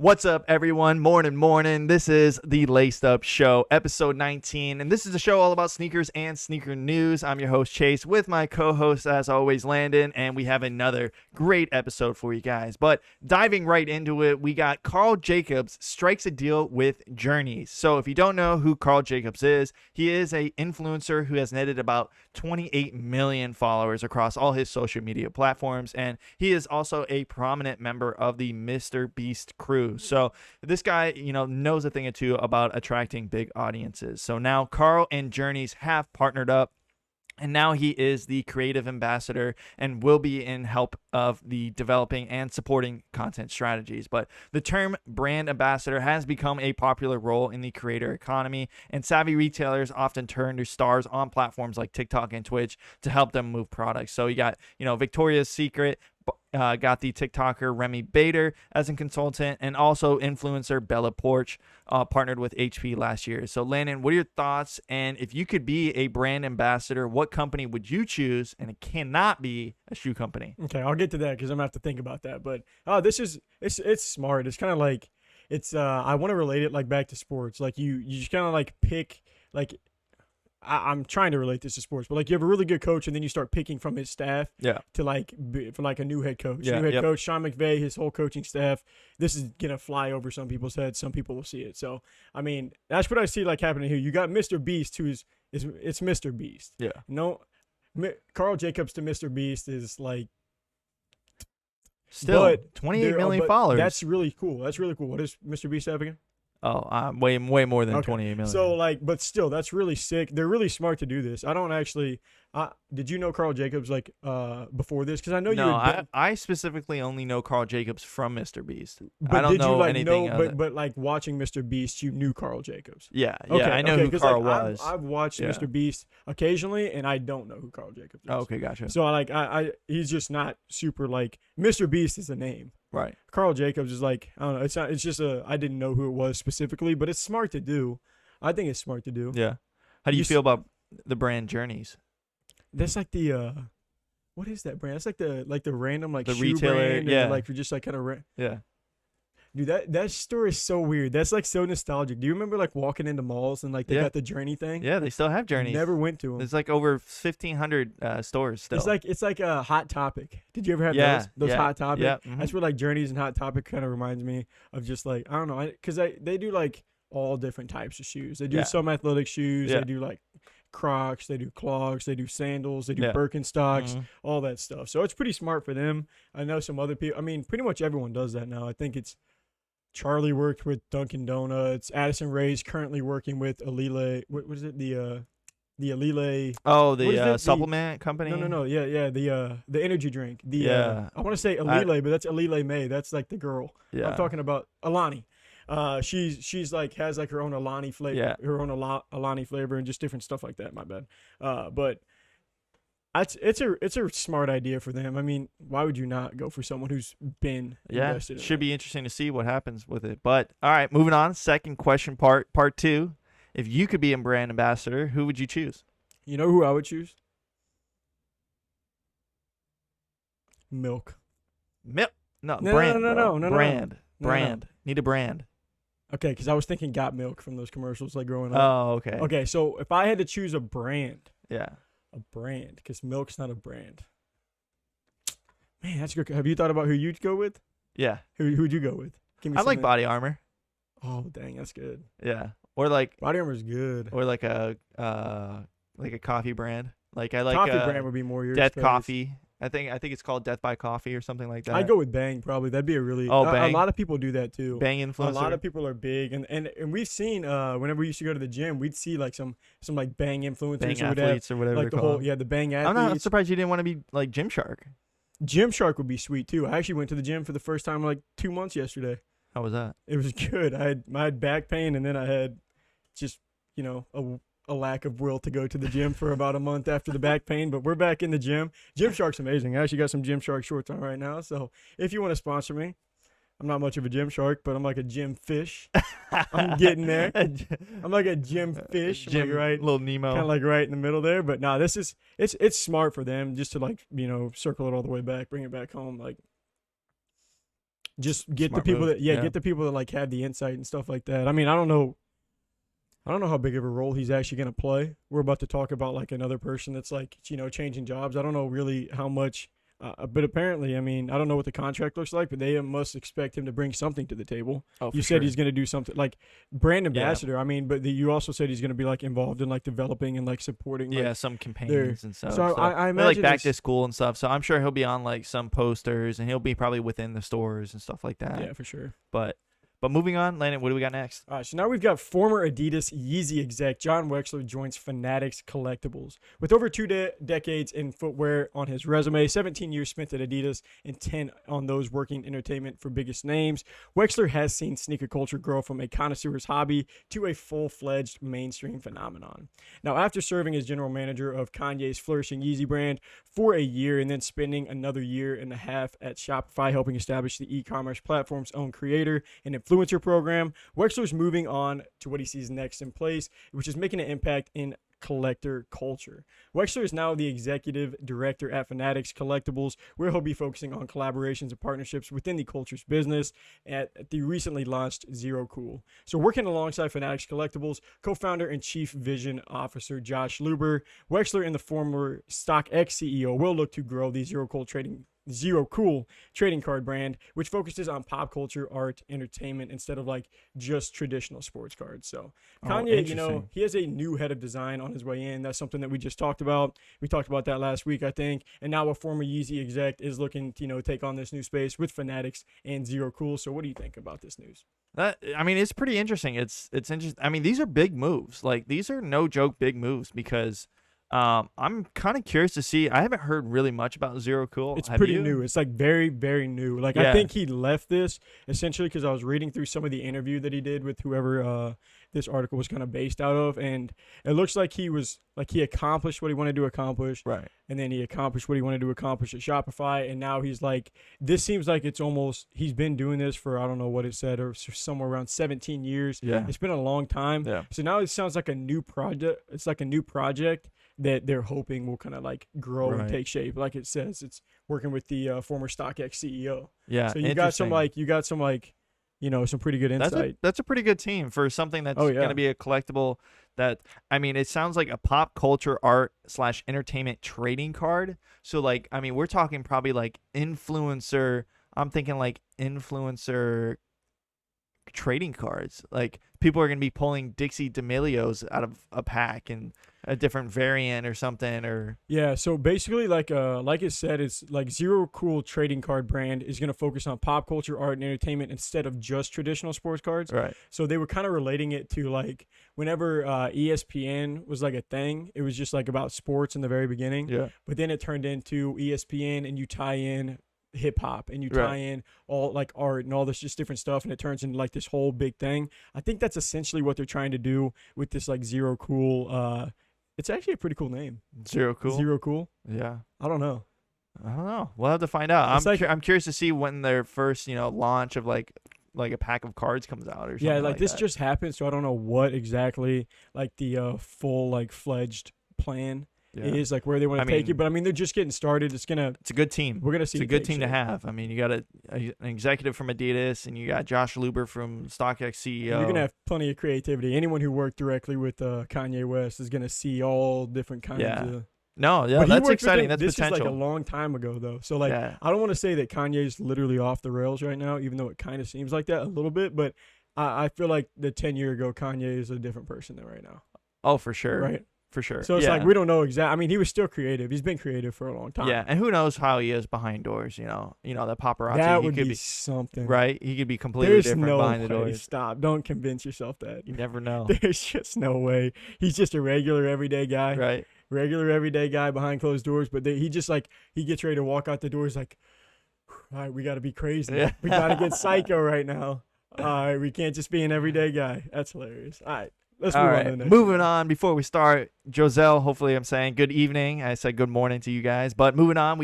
What's up, everyone? Morning. This is the Laced Up Show, episode 19. And this is a show all about sneakers and sneaker news. I'm your host, Chase, with my co-host, as always, Landon. And we have another great episode for you guys. But diving right into it, we got Carl Jacobs strikes a deal with Journeys. So if you don't know who Carl Jacobs is, he is an influencer who has netted about 28 million followers across all his social media platforms. And he is also a prominent member of the Mr. Beast crew. So this guy, knows a thing or two about attracting big audiences. So now Carl and Journeys have partnered up, and now he is the creative ambassador and will be in help of the developing and supporting content strategies. But the term brand ambassador has become a popular role in the creator economy, and savvy retailers often turn to stars on platforms like TikTok and Twitch to help them move products. So you got, Victoria's Secret, got the TikToker Remy Bader as a consultant, and also influencer Bella Porch partnered with HP last year. So Landon, what are your thoughts? And if you could be a brand ambassador, what company would you choose? And it cannot be a shoe company. Okay, I'll get to that because I'm gonna have to think about that. But it's smart. It's kind of like I want to relate it like back to sports. Like you just kind of like pick like. I'm trying to relate this to sports, but like you have a really good coach, and then you start picking from his staff. For a new head coach. Coach Sean McVay, his whole coaching staff. This is gonna fly over some people's heads. Some people will see it. So I mean, that's what I see like happening here. You got Mr. Beast, who is Mr. Beast. Yeah. Carl Jacobs to Mr. Beast is like still 28 million followers. That's really cool. What does Mr. Beast have again? Oh, way more than 28 million. So but still, that's really sick. They're really smart to do this. I don't actually. Did you know Carl Jacobs before this? Because I know I specifically only know Carl Jacobs from Mr. Beast. But I don't know anything. But like watching Mr. Beast, you knew Carl Jacobs. Yeah. I know who Carl was. I've watched Mr. Beast occasionally, and I don't know who Carl Jacobs is. Oh, okay, gotcha. So he's just not super like Mr. Beast is a name. Right. Carl Jacobs is like, I don't know. It's not. It's just I didn't know who it was specifically, but it's smart to do. I think it's smart to do. Yeah. How do you feel about the brand Journeys? That's like the what is that brand? That's like the random like the shoe retailer, brand. yeah. And, like you're just like kind of yeah. Dude, that store is so weird. That's like so nostalgic. Do you remember like walking into malls and like they got the Journey thing? Yeah, they still have Journeys. Never went to them. There's like over 1,500 stores still. It's like a Hot Topic. Did you ever have those Hot Topic? Yeah. Mm-hmm. That's what like Journeys and Hot Topic kind of reminds me of. Just like I don't know, because they do like all different types of shoes. They do some athletic shoes. Yeah. They do like Crocs. They do clogs. They do sandals. They do Birkenstocks. All that stuff. So it's pretty smart for them. I know some other people. I mean, pretty much everyone does that now. I think it's. Charlie worked with Dunkin' Donuts. Addison Rae's currently working with Alile. What is it? The Alile. Oh, the supplement company. No. Yeah. The energy drink. I want to say Alile, but that's Alile May. That's like the girl. Yeah. I'm talking about Alani. She's like has like her own Alani flavor. Yeah. Her own Alani flavor and just different stuff like that. My bad. But. It's a smart idea for them. I mean, why would you not go for someone who's been invested in should be interesting to see what happens with it. But all right, moving on. Second question, part 2. If you could be a brand ambassador, who would you choose? You know who I would choose? Milk. Milk. No, No. Brand. No. Brand. Need a brand. Okay, because I was thinking Got Milk from those commercials like growing up. Oh, okay. Okay, so if I had to choose a brand. Yeah. A brand, because milk's not a brand. Man, that's good. Have you thought about who you'd go with? Yeah. Who'd you go with? Give me I like Body Armor. Oh, dang, that's good. Yeah. Or like Body Armor's good. Or like a coffee brand. Like I like coffee brand would be more your Death space. Coffee. I think it's called Death by Coffee or something like that. I'd go with Bang probably. That'd be a really Bang. A lot of people do that too. Bang influencer. A lot of people are big and we've seen whenever we used to go to the gym, we'd see like some like Bang influencers Bang athletes or whatever like they're called. called. The Bang athletes. I'm not surprised you didn't want to be like Gymshark. Gymshark would be sweet too. I actually went to the gym for the first time in like 2 months yesterday. How was that? It was good. I had back pain and then I had just a lack of will to go to the gym for about a month after the back pain, but we're back in the gym. Gymshark's amazing. I actually got some Gymshark shorts on right now, so if you want to sponsor me, I'm not much of a Gymshark, but I'm like a gym fish. I'm getting there. I'm like a gym fish. I'm like right, little Nemo, kind of like right in the middle there. But nah, it's smart for them just to like circle it all the way back, bring it back home. Like just get Smart the people move. that get the people that like have the insight and stuff like that. I mean, I don't know how big of a role he's actually going to play. We're about to talk about like another person that's like, changing jobs. I don't know really how much, but apparently, I mean, I don't know what the contract looks like, but they must expect him to bring something to the table. Oh, You for said sure. he's going to do something like brand ambassador. I mean, but you also said he's going to be like involved in like developing and like supporting. Yeah, Like, some campaigns and stuff. so I They're, imagine like back it's- to school and stuff. So I'm sure he'll be on like some posters, and he'll be probably within the stores and stuff like that. Yeah, for sure. But moving on, Landon, what do we got next? All right, so now we've got former Adidas Yeezy exec John Wexler joins Fanatics Collectibles. With over 2 decades in footwear on his resume, 17 years spent at Adidas and 10 on those working entertainment for biggest names, Wexler has seen sneaker culture grow from a connoisseur's hobby to a full-fledged mainstream phenomenon. Now, after serving as general manager of Kanye's flourishing Yeezy brand for a year and then spending another year and a half at Shopify helping establish the e-commerce platform's own creator and influencer program, Wexler's moving on to what he sees next in place, which is making an impact in collector culture. Wexler is now the executive director at Fanatics Collectibles, where he'll be focusing on collaborations and partnerships within the culture's business at the recently launched Zero Cool. So working alongside Fanatics Collectibles, co-founder and chief vision officer Josh Luber, Wexler and the former StockX CEO will look to grow the Zero Cool trading card brand, which focuses on pop culture, art, entertainment instead of like just traditional sports cards. So Kanye, interesting. he has a new head of design on his way in. That's something that we just talked about. We talked about that last week, I think. And now a former Yeezy exec is looking to, take on this new space with Fanatics and Zero Cool. So what do you think about this news? I mean, it's pretty interesting. It's interesting. I mean, these are big moves. Like, these are no joke big moves because I'm kind of curious to see. I haven't heard really much about Zero Cool. It's Have pretty you? new. It's like very, very new. Like Yeah. I think he left this essentially because I was reading through some of the interview that he did with whoever this article was kind of based out of, and it looks like he accomplished what he wanted to accomplish, Right. and then he accomplished what he wanted to accomplish at Shopify, and now he's like, this seems like it's almost he's been doing this for I don't know what it said or somewhere around 17 years. Yeah. It's been a long time. Yeah. So now it sounds like a new project. It's like a new project that they're hoping will kind of like grow and Right. take shape. Like it says, it's working with the former StockX CEO. Yeah. So you got some some pretty good insight. That's a pretty good team for something that's Oh, yeah. going to be a collectible. That, I mean, it sounds like a pop culture art / entertainment trading card. So like, I mean, we're talking probably like influencer. I'm thinking like influencer trading cards. Like people are going to be pulling Dixie D'Amelios out of a pack and a different variant or something, or Yeah, so basically, like it said, it's like Zero Cool trading card brand is going to focus on pop culture, art, and entertainment instead of just traditional sports cards. right. So they were kind of relating it to like whenever ESPN was like a thing, it was just like about sports in the very beginning. Yeah. But then it turned into ESPN, and you tie in hip hop, and you tie Right. in all like art and all this just different stuff, and it turns into like this whole big thing. I think that's essentially what they're trying to do with this like Zero Cool. It's actually a pretty cool name. Zero Cool. Zero Cool. Yeah. I don't know. I don't know. We'll have to find out. It's like- I'm curious to see when their first, launch of like a pack of cards comes out or something. Yeah, like this that. just happened, so I don't know what exactly like the full like fledged plan Yeah. is, like where they want I to take mean- it. But I mean, they're just getting started. It's a good team. we're gonna see. It's a it good take team to shape. have. I mean, you got an executive from Adidas, and you got Josh Luber from StockX CEO. You're gonna have plenty of creativity. Anyone who worked directly with Kanye West is gonna see all different kinds Yeah. of. No, yeah, But he that's worked with exciting. him- That's this potential. is like a long time ago though. So like, Yeah. I don't want to say that Kanye's literally off the rails right now, even though it kind of seems like that a little bit. But I feel like the 10-year ago Kanye is a different person than right now. Oh, for sure. Right. For sure. So it's yeah. like we don't know exactly. I mean, he was still creative. He's been creative for a long time. Yeah, and who knows how he is behind doors? The paparazzi. That he would could be something. right. He could be completely There's different no behind way. the doors. Stop. Don't convince yourself that. You never know. There's just no way. He's just a regular everyday guy. Right. Regular everyday guy behind closed doors. But he just like he gets ready to walk out the door. He's like, all right, we got to be crazy. Yeah. We got to get psycho right now. All right, we can't just be an everyday guy. That's hilarious. All right. let's All move on right, to the next moving one. on. Before we start, Joselle, hopefully I'm saying good evening. I said good morning to you guys. But moving on,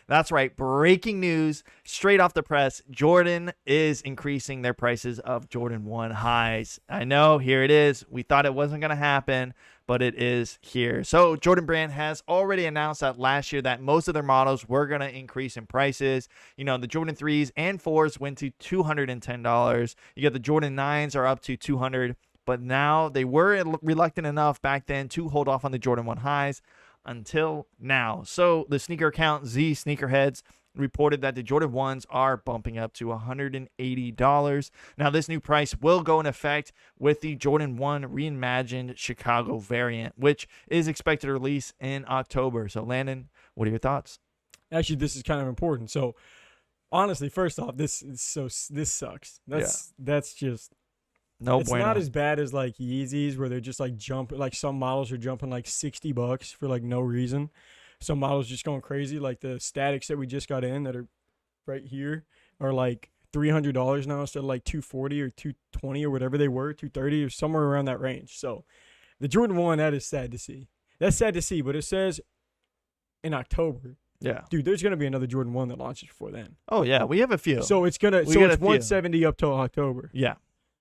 that's right, breaking news straight off the press. Jordan is increasing their prices of Jordan 1 highs. I know, here it is. We thought it wasn't going to happen, but it is here. So Jordan Brand has already announced that last year that most of their models were going to increase in prices. The Jordan 3s and 4s went to $210. You got the Jordan 9s are up to $200. But now they were reluctant enough back then to hold off on the Jordan 1 highs until now. So the sneaker account Z Sneakerheads reported that the Jordan 1s are bumping up to $180. Now this new price will go in effect with the Jordan 1 reimagined Chicago variant, which is expected to release in October. So Landon, what are your thoughts? Actually, this is kind of important. So honestly, first off, this sucks. That's just No it's bueno. not as bad as like Yeezys where they're just like jumping, like some models are jumping like $60 for like no reason. Some models just going crazy, like the Statics that we just got in that are right here are like $300 now instead of like $240 or $220 or whatever they were, $230 or somewhere around that range. So the Jordan 1, that is sad to see. That's sad to see, but it says in October. Yeah. Dude, there's gonna be another Jordan 1 that launches before then. Oh yeah, we have a few. So it's gonna We got a it's few. 170 up till October. Yeah.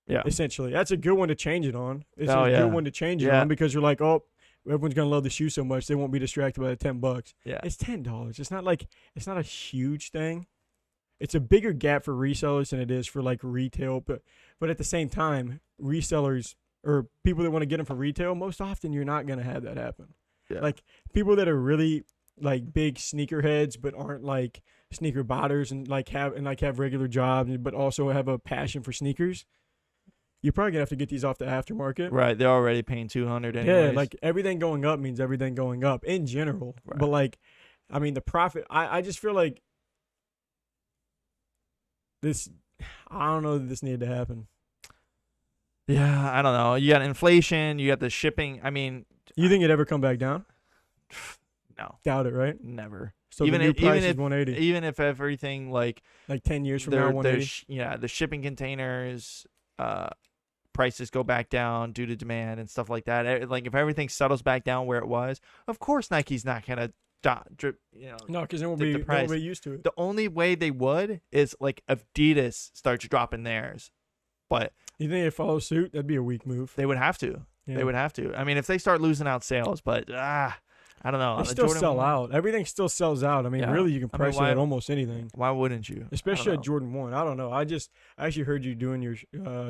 Yeah. Essentially, that's a good one to change it on. It's Oh, a yeah. good one to change it Yeah. on because you're like, oh, everyone's gonna love the shoe so much they won't be distracted by the $10. Yeah. It's $10. It's not a huge thing. It's a bigger gap for resellers than it is for like retail, but at the same time, resellers or people that want to get them for retail, most often you're not gonna have that happen. Yeah. Like people that are really like big sneakerheads but aren't like sneaker botters and have regular jobs but also have a passion for sneakers. You're probably gonna have to get these off the aftermarket. Right, they're already paying $200 anyways. Yeah, like everything going up means everything going up in general. Right. But like, I mean, the profit. I just feel like this. I don't know that this needed to happen. Yeah, I don't know. You got inflation. You got the shipping. I mean, You think it ever come back down? no, Doubt it, right? never. So Even the new if- price even is if- 180. Even if everything like 10 years from now, 180. the shipping containers, prices go back down due to demand and stuff like that. Like if everything settles back down where it was, of course Nike's not gonna drip. No, because then we'll dip the be price. used to it. The only way they would is like Adidas starts dropping theirs, but You think they follow suit? That'd be a weak move. they would have to. Yeah. They would have to. I mean, if they start losing out sales, but I don't know. They The still Jordan sell 1, out. Everything still sells out. I mean, Yeah. really, you can I mean, price it why- at almost anything. Why wouldn't you? Especially I at don't know. Jordan 1. I don't know. I actually heard you doing your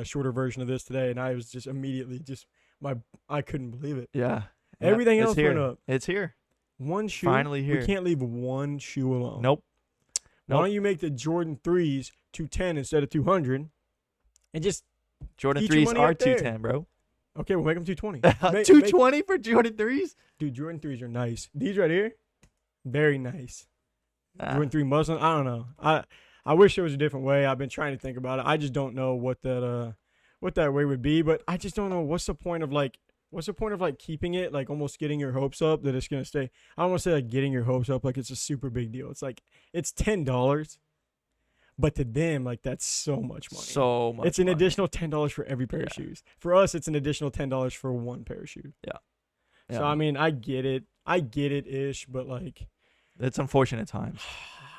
shorter version of this today, and I was just immediately I couldn't believe it. Yeah. Everything it's else here. went up. It's here. One shoe. Finally here. We can't leave one shoe alone. Nope. Why don't you make the Jordan 3s 210 instead of 200 and just, Jordan Eat your 3s money are up there. 210, bro. okay, we'll make them 220. 220 for Jordan 3s? Dude, Jordan 3s are nice. These right here, very nice. Ah, Jordan 3 Muslim, I don't know. I wish there was a different way. I've been trying to think about it. I just don't know what that way would be, but I just don't know what's the point of keeping it, like almost getting your hopes up that it's going to stay. I don't want to say like getting your hopes up like it's a super big deal. It's like it's $10, but to them like that's so much money. so much It's an money. additional $10 for every pair of Yeah. shoes. For us, it's an additional $10 for one pair of shoes. Yeah. So I mean, I get it ish, but like It's unfortunate times.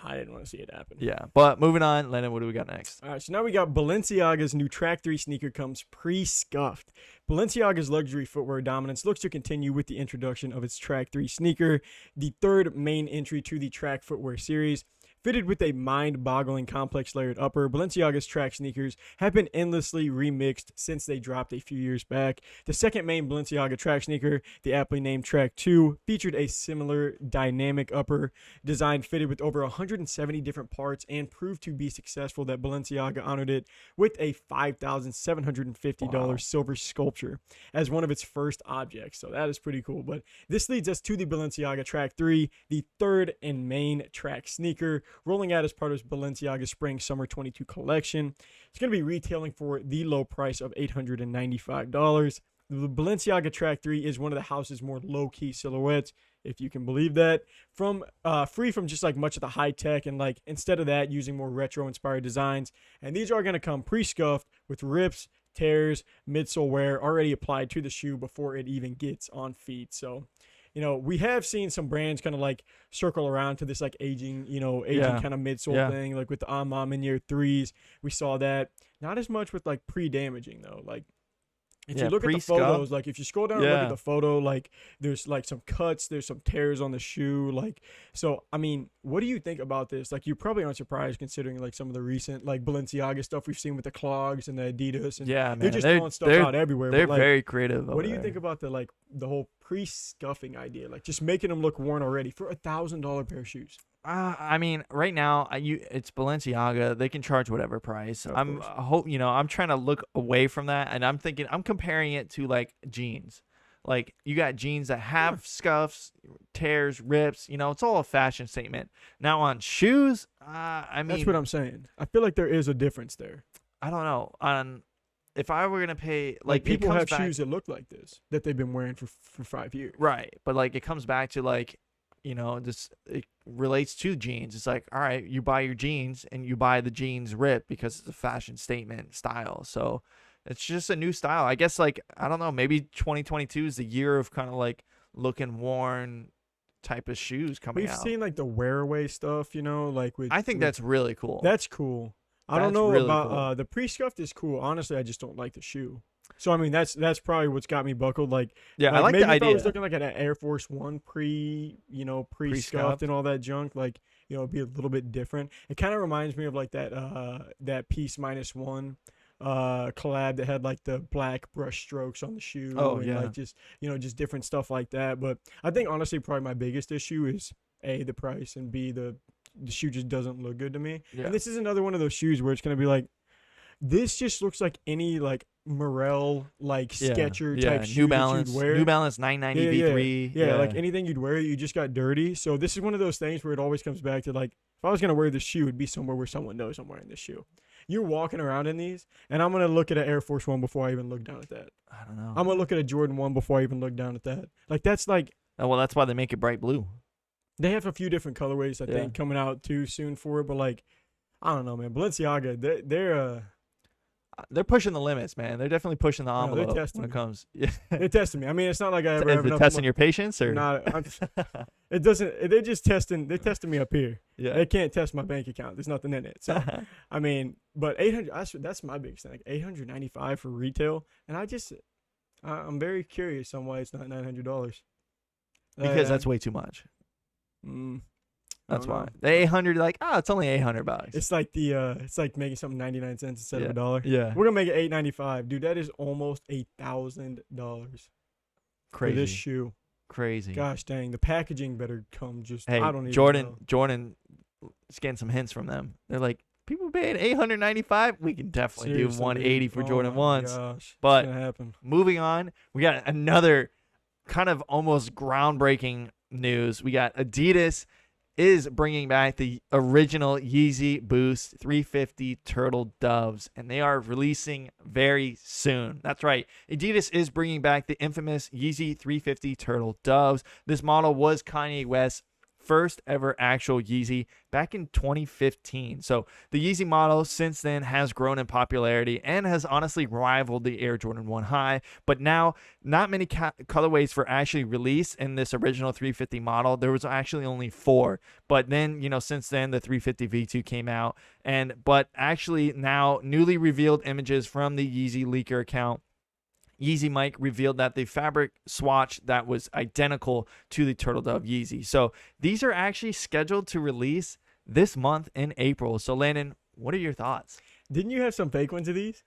I didn't want to see it happen. Yeah. But moving on, Lennon, what do we got next? All right, so now we got Balenciaga's new Track 3 sneaker comes pre-scuffed. Balenciaga's luxury footwear dominance looks to continue with the introduction of its Track 3 sneaker, the third main entry to the Track footwear series. Fitted with a mind-boggling complex layered upper, Balenciaga's track sneakers have been endlessly remixed since they dropped a few years back. The second main Balenciaga track sneaker, the aptly named Track 2, featured a similar dynamic upper design fitted with over 170 different parts and proved to be successful that Balenciaga honored it with a $5,750 Wow. silver sculpture as one of its first objects. So that is pretty cool. But this leads us to the Balenciaga Track 3, the third and main track sneaker, rolling out as part of Balenciaga's Spring Summer 22 collection. It's going to be retailing for the low price of $895. The Balenciaga Track 3 is one of the house's more low-key silhouettes, if you can believe that, from free from just like much of the high tech, and like instead of that using more retro inspired designs. And these are going to come pre-scuffed with rips, tears, midsole wear already applied to the shoe before it even gets on feet. So, we have seen some brands kind of like circle around to this like aging kind of midsole thing, like with the Mom in year 3s. We saw that. Not as much with like pre-damaging though. Like if you look at the photos, like if you scroll down and look at the photo, like there's like some cuts, there's some tears on the shoe. Like, so, I mean, what do you think about this? Like, you probably aren't surprised considering like some of the recent like Balenciaga stuff we've seen with the clogs and the Adidas. And they're just throwing stuff out everywhere. They're like, very creative. What do you think about the whole pre-scuffing idea? Like just making them look worn already for $1,000 pair of shoes. I mean, right now, it's Balenciaga. They can charge whatever price. I'm trying to look away from that, and I'm comparing it to like jeans. Like you got jeans that have scuffs, tears, rips. It's all a fashion statement. Now on shoes, I mean, that's what I'm saying. I feel like there is a difference there. I don't know. If I were gonna pay, like people have shoes that look like this that they've been wearing for 5 years, right? But like it comes back to like. It relates to jeans. It's like, all right, you buy your jeans and you buy the jeans ripped because it's a fashion statement style. So it's just a new style. I guess, like, I don't know, maybe 2022 is the year of kind of like looking worn type of shoes coming out. We've seen like the wear away stuff, like with. I think that's really cool. That's cool. I don't know really about cool. The pre-scuffed is cool. Honestly, I just don't like the shoe. So I mean that's probably what's got me buckled. I like maybe the idea. If I was looking like at an Air Force One pre-scuffed and all that junk, like it'd be a little bit different. It kind of reminds me of like that Peace -1 collab that had like the black brush strokes on the shoe. Like just different stuff like that. But I think honestly probably my biggest issue is A, the price, and B, the shoe just doesn't look good to me. Yeah. And this is another one of those shoes where it's gonna be like, this just looks like any like Morel like Sketcher type shoe New Balance, you'd wear. New Balance 990 V3. Yeah, like anything you'd wear, you just got dirty. So this is one of those things where it always comes back to like, if I was gonna wear this shoe, it'd be somewhere where someone knows I'm wearing this shoe. You're walking around in these, and I'm gonna look at an Air Force One before I even look down at that. I don't know. I'm gonna look at a Jordan 1 before I even look down at that. Like that's like. Oh, well, that's why they make it bright blue. They have a few different colorways, I think, coming out too soon for it. But like, I don't know, man. Balenciaga, they're pushing the limits, man. They're definitely pushing the envelope when it comes. Yeah, they're testing me. I mean, it's not like I ever. Is it testing your patience or not? It doesn't. They're just testing. They're testing me up here. Yeah, they can't test my bank account. There's nothing in it. So, I mean, but 800. That's my biggest thing. Like $895 for retail, and I'm very curious on why it's not $900. Because that's way too much. That's why the 800, like, it's only $800. It's like it's like making something 99 cents instead of $1. Yeah, we're gonna make it $895, dude. That is almost $1,000. Crazy. For this shoe. Crazy. Gosh dang, the packaging better come. Hey, I don't even Jordan. know. Jordan is getting some hints from them. They're like, people paying $895. We can definitely do $180 for Jordan 1s. Gosh, but it's gonna happen. Moving on, we got another kind of almost groundbreaking news. We got Adidas is bringing back the original Yeezy Boost 350 Turtle Doves, and they are releasing very soon. That's right. Adidas is bringing back the infamous Yeezy 350 Turtle Doves. This model was Kanye West's first ever actual Yeezy back in 2015. So the Yeezy model since then has grown in popularity and has honestly rivaled the Air Jordan 1 High. But now, not many colorways were actually released in this original 350 model. There was actually only 4. But then, since then, the 350 V2 came out. But actually now, newly revealed images from the Yeezy leaker account, Yeezy Mike revealed that the fabric swatch that was identical to the Turtle Dove Yeezy. So these are actually scheduled to release this month in April. So Landon, what are your thoughts? Didn't you have some fake ones of these?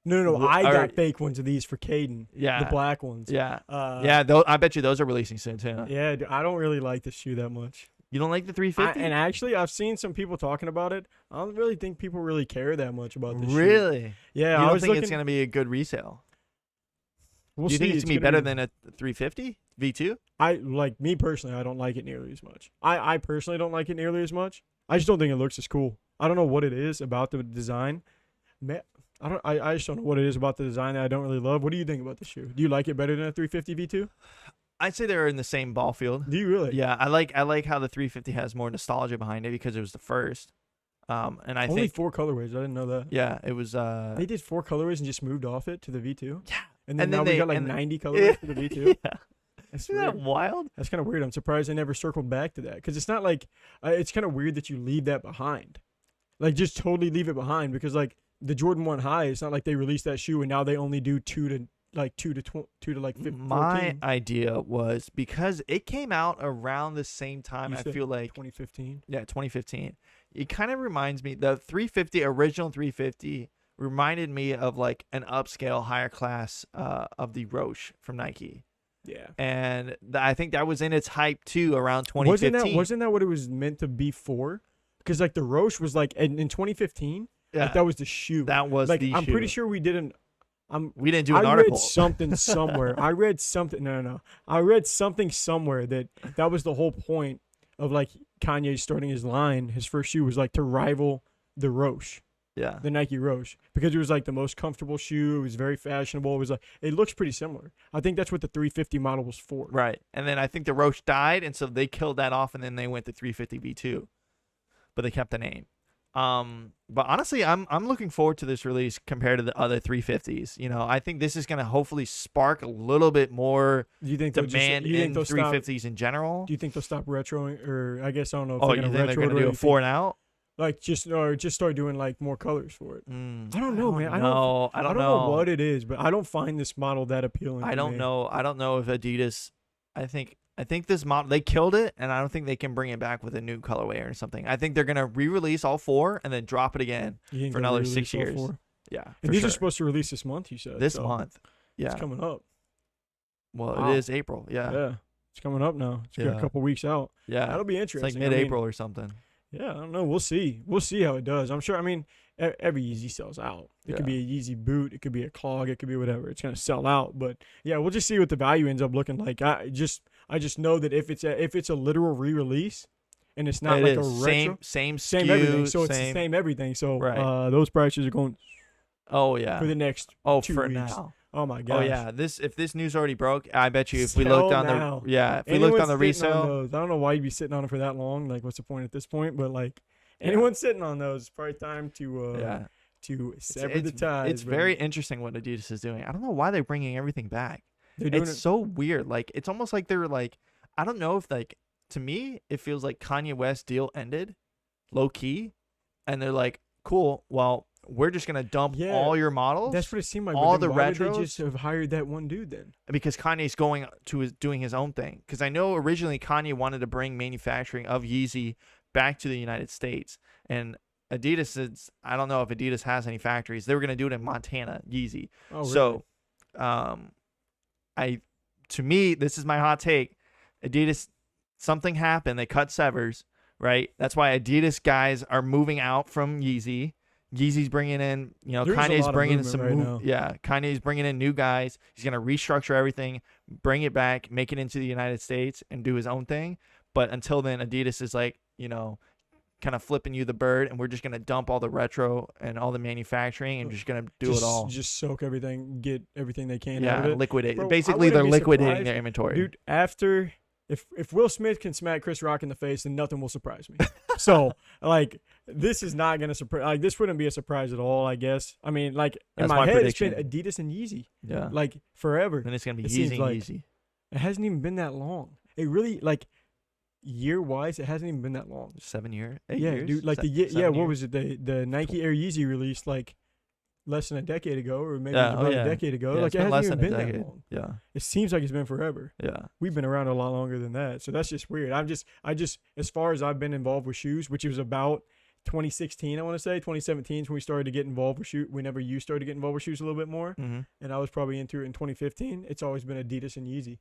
No. I got fake ones of these for Caden. Yeah. The black ones. Yeah. I bet you those are releasing soon too. Yeah, I don't really like this shoe that much. You don't like the 350? And actually, I've seen some people talking about it. I don't really think people really care that much about this shoe. Really? Yeah. You don't think it's going to be a good resale? Do you think it's going to be better than a 350 V2? Me personally, I don't like it nearly as much. I personally don't like it nearly as much. I just don't think it looks as cool. I don't know what it is about the design. I just don't know what it is about the design that I don't really love. What do you think about the shoe? Do you like it better than a 350 V2? I'd say they're in the same ball field. Do you really? Yeah, I like how the 350 has more nostalgia behind it because it was the first. And I Only think 4 colorways. I didn't know that. yeah, it was They did 4 colorways and just moved off it to the V2. yeah. And then And then now we they- got like and- 90 colorways for the V2. Yeah. That's Isn't that weird. wild? That's kind of weird. I'm surprised they never circled back to that because it's not like it's kind of weird that you leave that behind, like just totally leave it behind because like the Jordan 1 High, it's not like they released that shoe and now they only do 2 to 15. My idea was because it came out around the same time. You I said feel like 2015. yeah, 2015. It kind of reminds me the 350 original 350 reminded me of like an upscale higher class of the Roche from Nike. Yeah. And I think that was in its hype too around 2015. Wasn't that what it was meant to be for? Because like the Roche was like in 2015, yeah, like, that was the shoe. that was like the I'm shoe. pretty sure we didn't. We didn't do I an article. read something somewhere. I read something. No. I read something somewhere that was the whole point of like Kanye starting his line. His first shoe was like to rival the Roche, Yeah. the Nike Roche, because it was like the most comfortable shoe. It was very fashionable. It was like it looks pretty similar. I think that's what the 350 model was for. Right. And then I think the Roche died, and so they killed that off, and then they went to 350 V2. But they kept the name. But honestly, I'm looking forward to this release compared to the other 350s. You know, I think this is going to hopefully spark a little bit more Do you think demand in they'll stop? 350s in general. Do you think they'll stop retroing, or I guess I don't know if Oh, they're you gonna think they're retro going to it or do a anything. 4 and out? Like just start doing like more colors for it. I don't know, man. I don't know. know what it is, but I don't find this model that appealing. I to don't me. know. I don't know if Adidas. I think this model, they killed it, and I don't think they can bring it back with a new colorway or something. I think they're gonna re-release all 4 and then drop it again You think for they'll another re-release 6 all years. 4? Yeah, And for these sure. are supposed to release this month. You said This so month. Yeah. It's coming up. Well, Wow. it is April. Yeah. It's coming up now. It's got Yeah. a couple weeks out. Yeah. That'll be It's interesting. like mid-April or something. Yeah, I don't know. We'll see. We'll see how it does. I'm sure. I mean, every Yeezy sells out. It could Yeah. be a Yeezy boot. It could be a clog. It could be whatever. It's gonna sell out. But yeah, we'll just see what the value ends up looking like. I just know that if it's a literal re-release and it's not It like is. a retro, Same same SKU, everything. So it's the same. same everything. So Right. those prices are going Oh yeah. for the next. Oh, 2 for weeks. now. Oh my gosh. Oh yeah. If this news already broke, I bet you if we Sell looked on now. the if we looked on the Anyone's sitting on resale. those, I don't know why you'd be sitting on them for that long. Like, what's the point at this point? But like, anyone sitting on those, it's probably time to Yeah. to sever It's the ties. It's brother. very interesting what Adidas is doing. I don't know why they're bringing everything back. They're doing It's it. so weird. Like it's almost like they're like, I don't know if like, to me it feels like Kanye West deal ended, low key, and they're like, cool. Well, we're just gonna dump Yeah, all your models. That's what it seemed like. all but then the why would retros? they just have hired that one dude then? because Kanye's going to doing his own thing. Because I know originally Kanye wanted to bring manufacturing of Yeezy back to the United States, and Adidas is, I don't know if Adidas has any factories. They were gonna do it in Montana, Yeezy. Oh, really? So, to me, this is my hot take. Adidas, something happened. They cut severs, right? That's why Adidas guys are moving out from Yeezy. Yeezy's bringing in, There's a Kanye's lot of bringing in movement some, right now. yeah, Kanye's bringing in new guys. He's gonna restructure everything, bring it back, make it into the United States, and do his own thing. But until then, Adidas is like, kind of flipping you the bird, and we're just gonna dump all the retro and all the manufacturing, and just gonna do just, it all. Just soak everything, get everything they can out Yeah, of it. liquidate. Bro, I Basically, wouldn't they're be liquidating surprised, their inventory. Dude, after if Will Smith can smack Chris Rock in the face, then nothing will surprise me. So like, this is not gonna surprise. Like, this wouldn't be a surprise at all. I guess. I mean, like, That's in my my head, prediction. it's been Adidas and Yeezy, Yeah. like forever. Then it's gonna be it seems Yeezy like- and Yeezy. It hasn't even been that long. It really, like, year-wise, it hasn't even been that long. 7 years. 8 Yeah, years? dude. Like Se- 7 what years? was it? The Nike Air Yeezy released like less than a decade ago, or maybe Yeah, it was about yeah. a decade ago. Yeah, like, it's it been hasn't less even than a been that decade. long. Yeah. It seems like it's been forever. Yeah. We've been around a lot longer than that. So that's just weird. I just, as far as I've been involved with shoes, which was about 2016, I want to say 2017 is when we started to get involved with shoes. Whenever you started to get involved with shoes a little bit more, Mm-hmm. and I was probably into it in 2015. It's always been Adidas and Yeezy.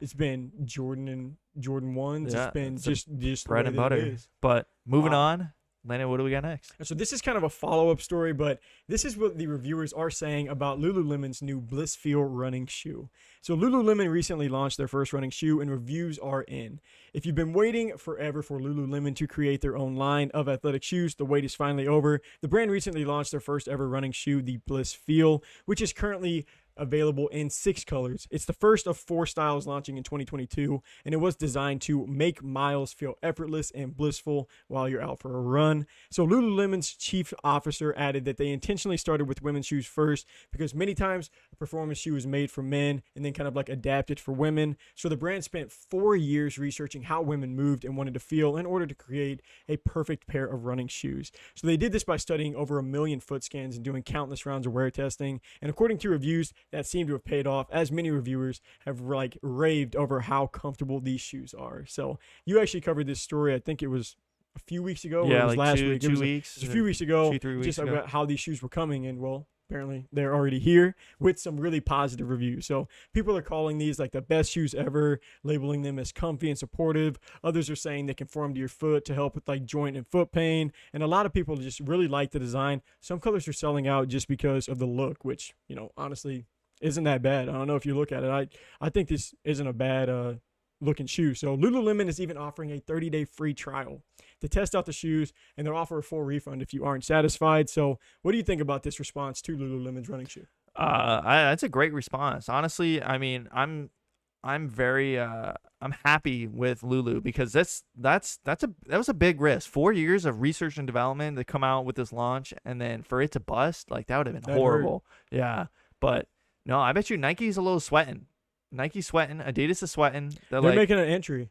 It's been Jordan and Jordan 1s. Yeah, It's been it's just Bread the and way that it butter. is. But moving Wow. on, Landon, what do we got next? And so this is kind of a follow-up story, but this is what the reviewers are saying about Lululemon's new Blissfield running shoe. So Lululemon recently launched their first running shoe, and reviews are in. If you've been waiting forever for Lululemon to create their own line of athletic shoes, the wait is finally over. The brand recently launched their first ever running shoe, the Blissfield, which is currently available in 6 colors. It's the first of 4 styles launching in 2022, and it was designed to make miles feel effortless and blissful while you're out for a run. So Lululemon's chief officer added that they intentionally started with women's shoes first because many times a performance shoe is made for men and then kind of like adapted for women. So the brand spent 4 years researching how women moved and wanted to feel in order to create a perfect pair of running shoes. So they did this by studying over 1 million foot scans and doing countless rounds of wear testing. And according to reviews, that seemed to have paid off, as many reviewers have like raved over how comfortable these shoes are. So you actually covered this story, I think it was a few weeks ago, or it was like last two, week. Two it was weeks. a few weeks ago, 3 weeks just ago. about how these shoes were coming, and well, apparently they're already here with some really positive reviews. So people are calling these like the best shoes ever, labeling them as comfy and supportive. Others are saying they conform to your foot to help with like joint and foot pain. And a lot of people just really like the design. Some colors are selling out just because of the look, which, you know, honestly isn't that bad. I don't know if you look at it. I think this isn't a bad looking shoe. So Lululemon is even offering a 30-day free trial to test out the shoes, and they'll offer a full refund if you aren't satisfied. So what do you think about this response to Lululemon's running shoe? That's a great response. Honestly, I mean, I'm very I'm happy with Lulu because that was a big risk. 4 years of research and development to come out with this launch, and then for it to bust, like that would have been horrible. Yeah, but no, I bet you Nike's a little sweating. Nike's sweating, Adidas is sweating. They're like, making an entry.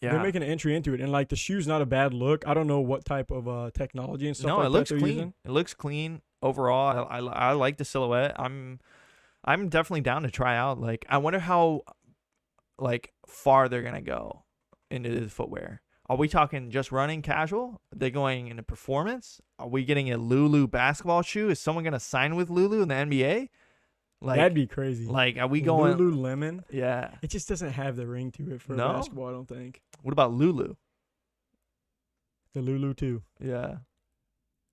Yeah. They're making an entry into it, and like the shoe's not a bad look. I don't know what type of technology and stuff. No, like it looks that they're clean. using. It looks clean overall. I like the silhouette. I'm definitely down to try out. Like, I wonder how like far they're gonna go into the footwear. Are we talking just running casual? Are they going into performance? Are we getting a Lulu basketball shoe? Is someone gonna sign with Lulu in the NBA? Like, That'd be crazy. Like, are we going Lululemon? Yeah. It just doesn't have the ring to it for No? basketball, I don't think. What about Lulu? The Lulu too. Yeah.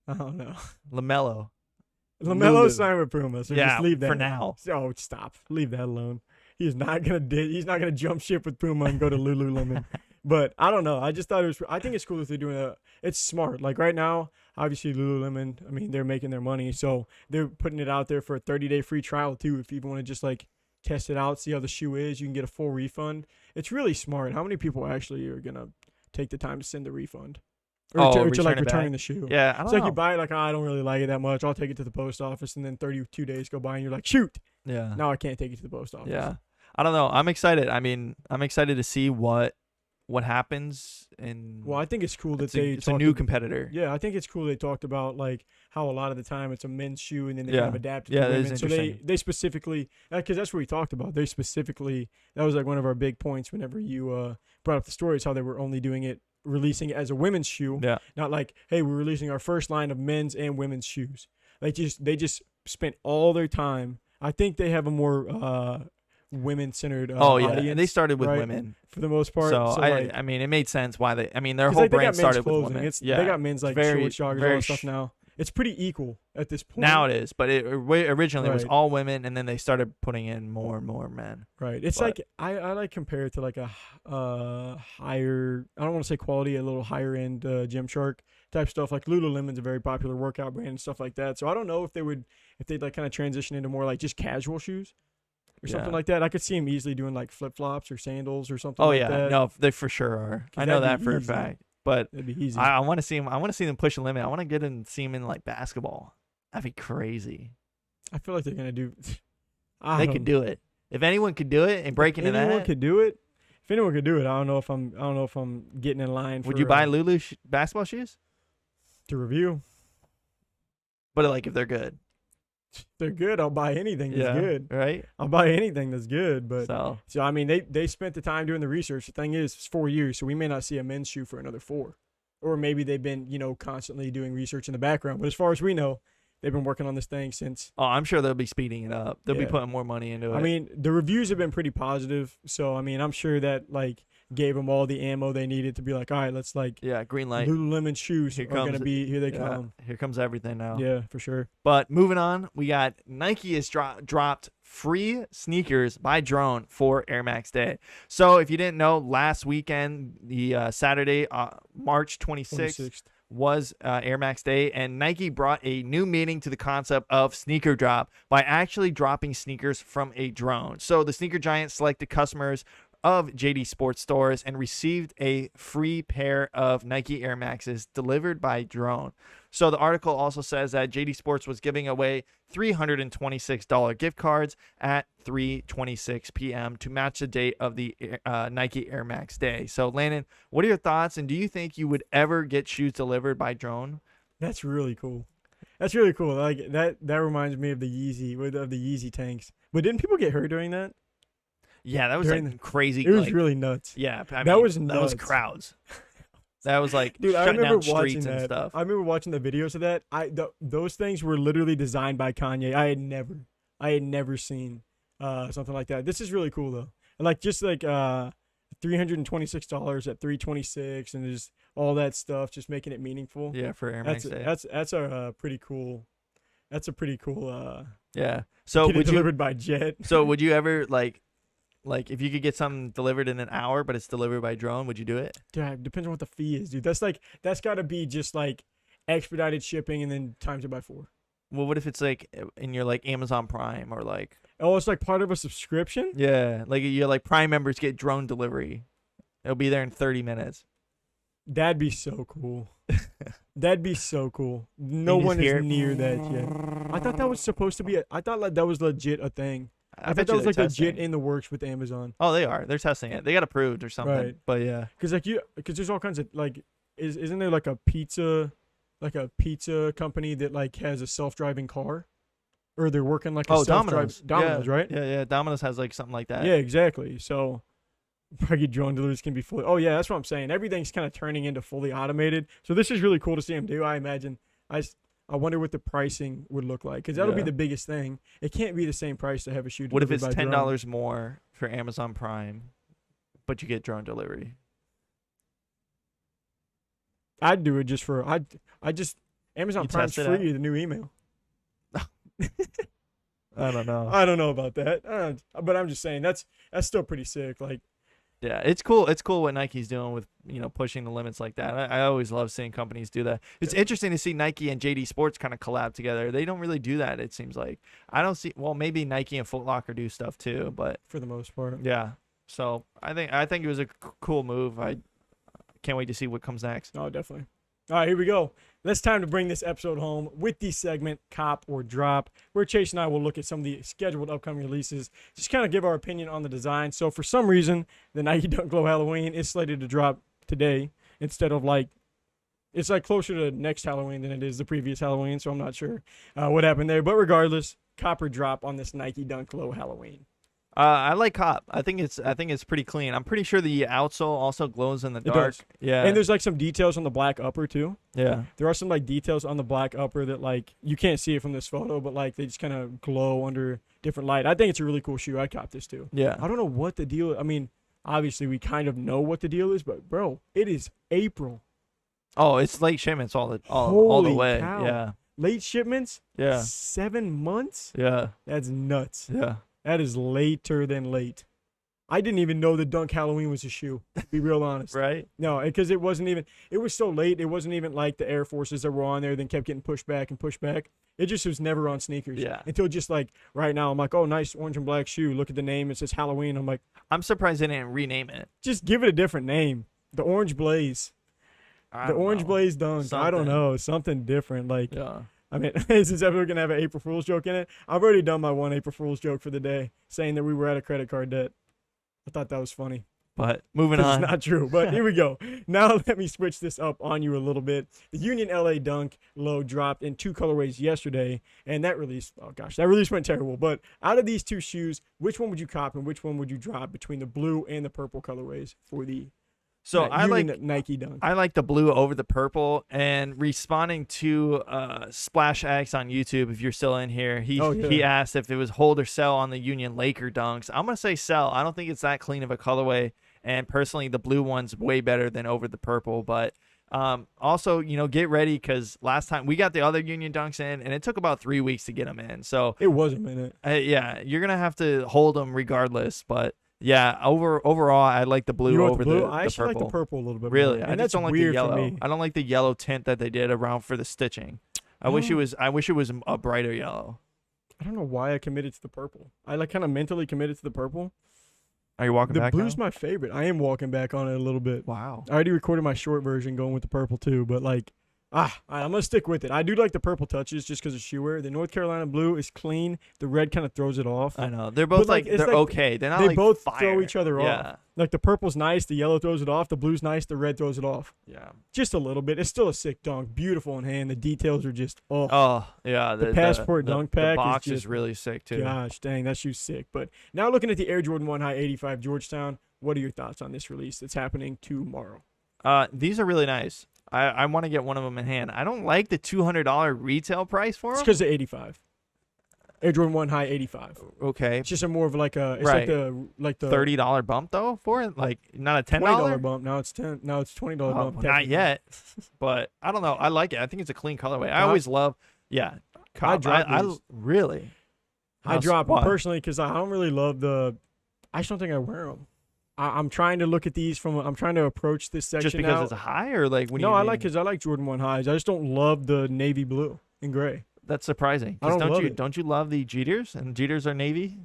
I don't know. LaMelo. LaMelo signed with Puma, so Yeah, just leave that for now. Oh, stop. Leave that alone. He's not gonna jump ship with Puma and go to Lululemon. But I don't know. I just thought I think it's cool that they're doing that. It's smart. Like right now, obviously Lululemon, I mean, they're making their money, so they're putting it out there for a 30-day free trial too. If you want to just like test it out, see how the shoe is, you can get a full refund. It's really smart. How many people actually are gonna take the time to send the refund? Or to like returning the shoe. Yeah, I don't It's know. like you buy it like, oh, I don't really like it that much. I'll take it to the post office, and then 32 days go by, and you're like, shoot, Yeah. now I can't take it to the post office. Yeah. I don't know. I'm excited. I mean, I'm excited to see what happens. And Well, I think it's cool that it's a new competitor. Yeah, I think it's cool they talked about like how a lot of the time it's a men's shoe, and then they Yeah. kind of adapt it Yeah, to that is women. So interesting. they specifically, because that's what we talked about. They specifically, that was like one of our big points whenever you brought up the story, is how they were only doing it, releasing it as a women's shoe. Yeah. Not like, hey, we're releasing our first line of men's and women's shoes. Like they just spent all their time. I think they have a more women-centered audience. And they started with right? women. For the most part. So, like, I mean, it made sense why their 'cause, whole like, they brand got men's started with clothing. women. It's, Yeah. They got men's like very- shorts, joggers, all very that stuff now. It's pretty equal at this point. Now it is, but it originally was Right. all women, and then they started putting in more and more men. Right. It's But- like I like compare it to like a higher, I don't want to say quality, a little higher end Gymshark type stuff. Like Lululemon's a very popular workout brand and stuff like that. So I don't know if they'd like kind of transition into more like just casual shoes or something Yeah. like that. I could see them easily doing like flip flops or sandals or something Oh like yeah, that. no, they for sure are. 'Cause I know that'd that be for a easy. fact. But That'd be easy. I want to see them. I want to see them push the limit. I want to get and see them in like basketball. That'd be crazy. I feel like they're gonna do. They could do it. If anyone could do it and break into anyone that, could do it. If anyone could do it, I don't know if I'm getting in line. would for, you buy Lulu basketball shoes? to review? But like if they're good, They're good. I'll buy anything that's good. right? I'll buy anything that's good. But So so I mean, they spent the time doing the research. The thing is, it's 4 years, so we may not see a men's shoe for another 4, or maybe they've been constantly doing research in the background. But as far as we know, they've been working on this thing since. I'm sure they'll be speeding it up. They'll be Yeah. putting more money into it. I mean, the reviews have been pretty positive. So I mean, I'm sure that like gave them all the ammo they needed to be like, all right, let's like yeah, green light. Lululemon shoes Here are gonna comes- be here. They Yeah, come. here comes everything now. Yeah, for sure. But moving on, we got Nike has dropped free sneakers by drone for Air Max Day. So if you didn't know, last weekend, the Saturday, March 26th, was Air Max Day, and Nike brought a new meaning to the concept of sneaker drop by actually dropping sneakers from a drone. So the sneaker giant selected customers of JD Sports stores and received a free pair of Nike Air Maxes delivered by drone. So the article also says that JD Sports was giving away $326 gift cards at 3:26 p.m. to match the date of the Nike Air Max Day. So Landon, what are your thoughts, and do you think you would ever get shoes delivered by drone? That's really cool. That's really cool. Like that reminds me of the Yeezy tanks. But didn't people get hurt during that? Yeah, that was crazy. It was really nuts. Yeah, I mean, that was nuts. That was crowds. That was like dude, I shutting remember down watching streets and that. stuff. I remember watching the videos of that. Those things were literally designed by Kanye. I had never seen something like that. This is really cool though. And like just like $326 at 3:26 and just all that stuff, just making it meaningful. Yeah, for Air Max Day. That's a pretty cool. That's a pretty cool. Yeah. So would you delivered by jet? So would you ever like if you could get something delivered in an hour, but it's delivered by drone, would you do it? Yeah, depends on what the fee is, dude. That's got to be just like expedited shipping and then times it by 4. Well, what if it's like in your like Amazon Prime or like? Oh, it's like part of a subscription. Yeah, like your like Prime members get drone delivery. It'll be there in 30 minutes. That'd be so cool. That'd be so cool. No one is near that yet. I thought that was supposed to be. I thought like that was legit a thing. I thought that was like legit in the works with Amazon. Oh, they are. They're testing it. They got approved or something. Right. But yeah, because there's all kinds of like, isn't there like a pizza company that like has a self-driving car, or they're working like a Domino's. Domino's, yeah, right? Yeah. Domino's has like something like that. Yeah, exactly. So, probably drone deliveries can be fully. Oh yeah, that's what I'm saying. Everything's kind of turning into fully automated. So this is really cool to see them do. I imagine. I wonder what the pricing would look like, because that'll be the biggest thing. It can't be the same price to have a shoe delivered by drone. What if it's $10 more for Amazon Prime, but you get drone delivery? I'd do it just for Amazon Prime's free, the new email. I don't know. I don't know about that, but I'm just saying that's still pretty sick. Like, yeah, it's cool. It's cool what Nike's doing with pushing the limits like that. I always love seeing companies do that. It's interesting to see Nike and JD Sports kind of collab together. They don't really do that. It seems like I don't see. Well, maybe Nike and Foot Locker do stuff too, but for the most part, yeah. So I think it was a cool move. I can't wait to see what comes next. Oh, definitely. All right, here we go. It's time to bring this episode home with the segment Cop or Drop, where Chase and I will look at some of the scheduled upcoming releases, just kind of give our opinion on the design. So for some reason, the Nike Dunk Glow Halloween is slated to drop today instead of it's like closer to next Halloween than it is the previous Halloween, so I'm not sure what happened there. But regardless, Cop or Drop on this Nike Dunk Glow Halloween. I like Cop. I think it's pretty clean. I'm pretty sure the outsole also glows in the dark. Does. Yeah. And there's like some details on the black upper too. Yeah. There are some like details on the black upper that like you can't see it from this photo, but like they just kind of glow under different light. I think it's a really cool shoe. I cop this too. Yeah. I don't know what the deal. I mean, obviously we kind of know what the deal is, but bro, it is April. Oh, it's late shipments all the way. Cow. Yeah. Late shipments? Yeah. 7 months? Yeah. That's nuts. Yeah. That is later than late. I didn't even know the Dunk Halloween was a shoe, to be real honest. Right? No, because it was so late. It wasn't even like the Air Forces that were on there, then kept getting pushed back and pushed back. It just was never on sneakers. Yeah. Until just like right now, I'm like, oh, nice orange and black shoe. Look at the name. It says Halloween. I'm like, I'm surprised they didn't rename it. just give it a different name. The Orange Blaze. The Orange Blaze Dunk. Something. I don't know. Something different. Like, Yeah. I mean, is this ever going to have an April Fool's joke in it? I've already done my one April Fool's joke for the day, saying that we were at a credit card debt. I thought that was funny. But moving on. It's not true, but here we go. Now let me switch this up on you a little bit. The Union LA Dunk Low dropped in 2 colorways yesterday, and that release went terrible. But out of these 2 shoes, which one would you cop and which one would you drop between the blue and the purple colorways for the Nike Dunk? I like the blue over the purple. And responding to Splash X on YouTube, if you're still in here, he asked if it was hold or sell on the Union Laker Dunks. I'm gonna say sell. I don't think it's that clean of a colorway, and personally, the blue one's way better than over the purple. But also, get ready, because last time we got the other Union Dunks in, and it took about 3 weeks to get them in. So it was a minute. Yeah, you're gonna have to hold them regardless, but. Yeah, overall, I like the blue You want over the blue? the I actually purple. like the purple a little bit Really, more. I And just that's don't like the weird yellow. for me. I don't like the yellow tint that they did around for the stitching. I wish it was a brighter yellow. I don't know why I committed to the purple. I like kind of mentally committed to the purple. Are you walking The back blue's now? my favorite. I am walking back on it a little bit. Wow. I already recorded my short version going with the purple too, but like, I'm gonna stick with it. I do like the purple touches just because of shoeware. The North Carolina blue is clean. The red kind of throws it off. I know. They're both like, like, it's they're like okay. They're not they like both fire. throw each other Yeah. off. Like the purple's nice, the yellow throws it off. The blue's nice, the red throws it off. Yeah. Just a little bit. It's still a sick dunk. Beautiful in hand. The details are just Oh, yeah. The passport dunk pack The is box is just- really sick too. Gosh, dang, that shoe's sick. But now looking at the Air Jordan 1 High 85 Georgetown, what are your thoughts on this release that's happening tomorrow? These are really nice. I want to get one of them in hand. I don't like the $200 retail price for It's them. because of 85. Air Jordan 1 High 85. Okay. It's just a more of like a, it's Right. like the $30 bump though for it, like not a $10 $20 bump. Now it's $20 bump. Not technically. yet, but I don't know. I like it. I think it's a clean colorway. I Cop? always love, yeah. Cop. drop I these. really. I drop them why? personally because I don't really love I just don't think I wear them. I'm trying to look at these I'm trying to approach this section Just because now. it's a high, or like when No, you I mean- like because I like Jordan 1 Highs. I just don't love the navy blue and gray. That's surprising. I don't 'Cause love it. Don't you love the Jeters? And Jeters are navy.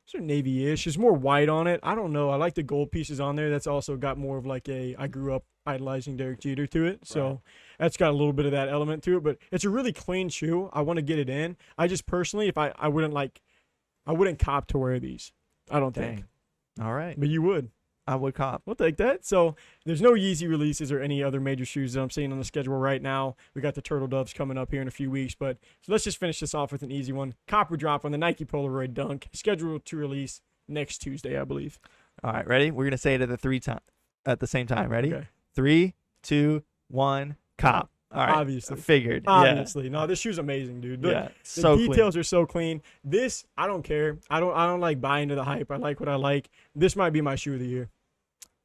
These are navy-ish. There's more white on it. I don't know. I like the gold pieces on there. That's also got more of like I grew up idolizing Derek Jeter to it. So Right. that's got a little bit of that element to it. But it's a really clean shoe. I want to get it in. I just personally, if I wouldn't cop to wear these. I don't think. Dang. All right. But you would. I would cop. We'll take that. So there's no Yeezy releases or any other major shoes that I'm seeing on the schedule right now. We got the Turtle Doves coming up here in a few weeks. But so let's just finish this off with an easy one. Copper drop on the Nike Polaroid Dunk, scheduled to release next Tuesday, I believe. All right. Ready? We're gonna say it at the same time. Ready? Okay. 3, 2, 1. Cop. All right. Obviously. Figured. Obviously. No, this shoe's amazing, dude. Yeah. The So details are so clean. This, I don't care. I don't like buying into the hype. I like what I like. This might be my shoe of the year.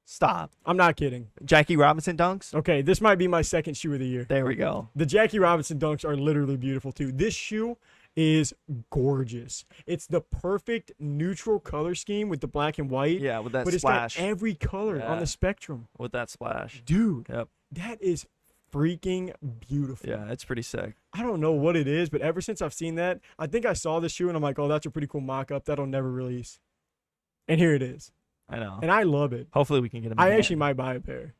Stop. I'm not kidding. Jackie Robinson dunks. Okay, this might be my second shoe of the year. There we go. The Jackie Robinson dunks are literally beautiful too. This shoe is gorgeous. It's the perfect neutral color scheme with the black and white. Yeah, with that but splash. it's got every color on Yeah. the spectrum. With that splash. Dude, Yep. that is freaking beautiful. Yeah, it's pretty sick. I don't know what it is, but ever since I've seen that, I think I saw this shoe and I'm like, oh, that's a pretty cool mock-up. That'll never release. And here it is. I know. And I love it. Hopefully we can get him. I in actually hand. might buy a pair.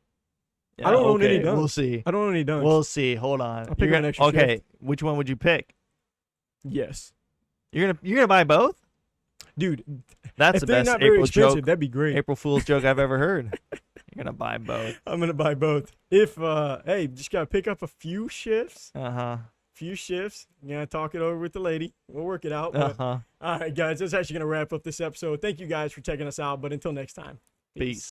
Yeah, I don't own any okay, dunks. We'll see. I don't own any dunks. We'll see. Hold on. I'll pick You're up an gonna, extra okay. shift. Which one would you pick? Yes. You're gonna buy both? Dude, That's if the they're best not very April expensive, joke. that'd be great. April Fool's joke I've ever heard. You're gonna buy both. I'm gonna buy both. If hey, just gotta pick up a few shifts. You gotta talk it over with the lady. We'll work it out. But, all right, guys, that's actually gonna wrap up this episode. Thank you guys for checking us out. But until next time, Peace.